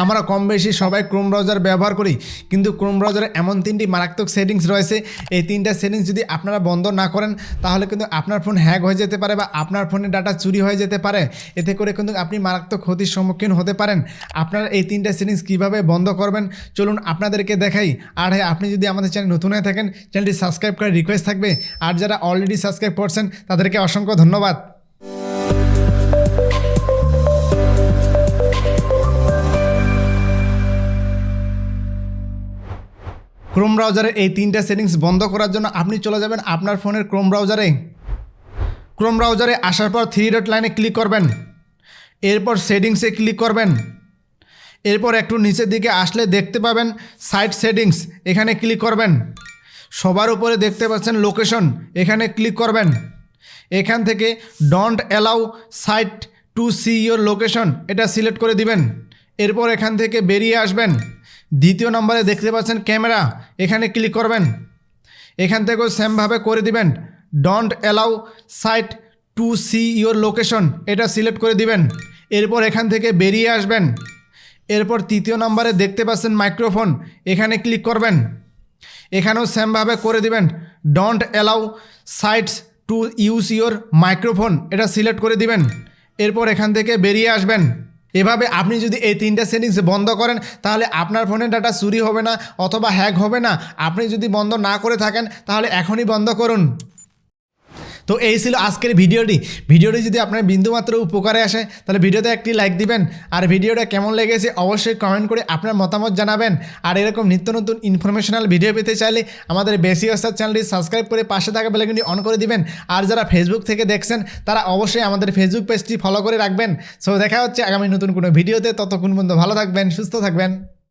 আমরা কম বেশি সবাই ক্রোম ব্রাউজার ব্যবহার করি, কিন্তু ক্রোম ব্রাউজারে এমন 3টি মারাত্মক সেটিংস রয়েছে। এই 3টা সেটিংস যদি আপনারা বন্ধ না করেন তাহলে কিন্তু আপনার ফোন হ্যাক হয়ে যেতে পারে বা আপনার ফোনের ডাটা চুরি হয়ে যেতে পারে। এতে করে কিন্তু আপনি মারাত্মক ক্ষতির সম্মুখীন হতে পারেন। আপনারা এই 3টা সেটিংস কীভাবে বন্ধ করবেন চলুন আপনাদেরকে দেখাই। আর হ্যাঁ, আপনি যদি আমাদের চ্যানেল নতুন হয়ে থাকেন চ্যানেলটি সাবস্ক্রাইব করার রিকোয়েস্ট থাকবে, আর যারা অলরেডি সাবস্ক্রাইব করছেন তাদেরকে অসংখ্য ধন্যবাদ। ক্রোম ব্রাউজারে এই 3টা সেটিংস বন্ধ করার জন্য আপনি চলে যাবেন আপনার ফোনের ক্রোম ব্রাউজারে। ক্রোম ব্রাউজারে আসার পর 3 ডট লাইনে ক্লিক করবেন, এরপর সেটিংসে ক্লিক করবেন। এরপর একটু নিচের দিকে আসলে দেখতে পাবেন সাইট সেটিংস, এখানে ক্লিক করবেন। সবার উপরে দেখতে পাচ্ছেন লোকেশন, এখানে ক্লিক করবেন। এখান থেকে don't allow site to see your location এটা সিলেক্ট করে দিবেন। এরপর এখান থেকে বেরিয়ে আসবেন। দ্বিতীয় নম্বরে দেখতে পাচ্ছেন ক্যামেরা, এখানে ক্লিক করবেন। এখান থেকেও সেমভাবে করে দিবেন, don't allow site to see your location এটা সিলেক্ট করে দিবেন। এরপর এখান থেকে বেরিয়ে আসবেন। এরপর তৃতীয় নম্বরে দেখতে পাচ্ছেন মাইক্রোফোন, এখানে ক্লিক করবেন। এখানেও সেমভাবে করে দিবেন, don't allow sites to use your microphone এটা সিলেক্ট করে দিবেন। এরপর এখান থেকে বেরিয়ে আসবেন। এভাবে আপনি যদি এই 3টা সেটিংস বন্ধ করেন তাহলে আপনার ফোনের ডাটা চুরি হবে না অথবা হ্যাক হবে না। আপনি যদি বন্ধ না করে থাকেন তাহলে এখনই বন্ধ করুন। তো এই ছিল আজকের ভিডিওটি যদি আপনার বিন্দুমাত্র উপকারে আসে তাহলে ভিডিওতে একটি লাইক দিবেন, আর ভিডিওটা কেমন লেগেছে অবশ্যই কমেন্ট করে আপনার মতামত জানাবেন। আর এরকম নিত্য নতুন ইনফরমেশনাল ভিডিও পেতে চাইলে আমাদের বেসিক ওস্তাদ চ্যানেলটি সাবস্ক্রাইব করে পাশে থাকা বেল আইকনটি অন করে দিবেন। আর যারা ফেসবুক থেকে দেখছেন তারা অবশ্যই আমাদের ফেসবুক পেজটি ফলো করে রাখবেন। সো দেখা হচ্ছে আগামী নতুন কোনো ভিডিওতে, ততক্ষণ পর্যন্ত ভালো থাকবেন, সুস্থ থাকবেন।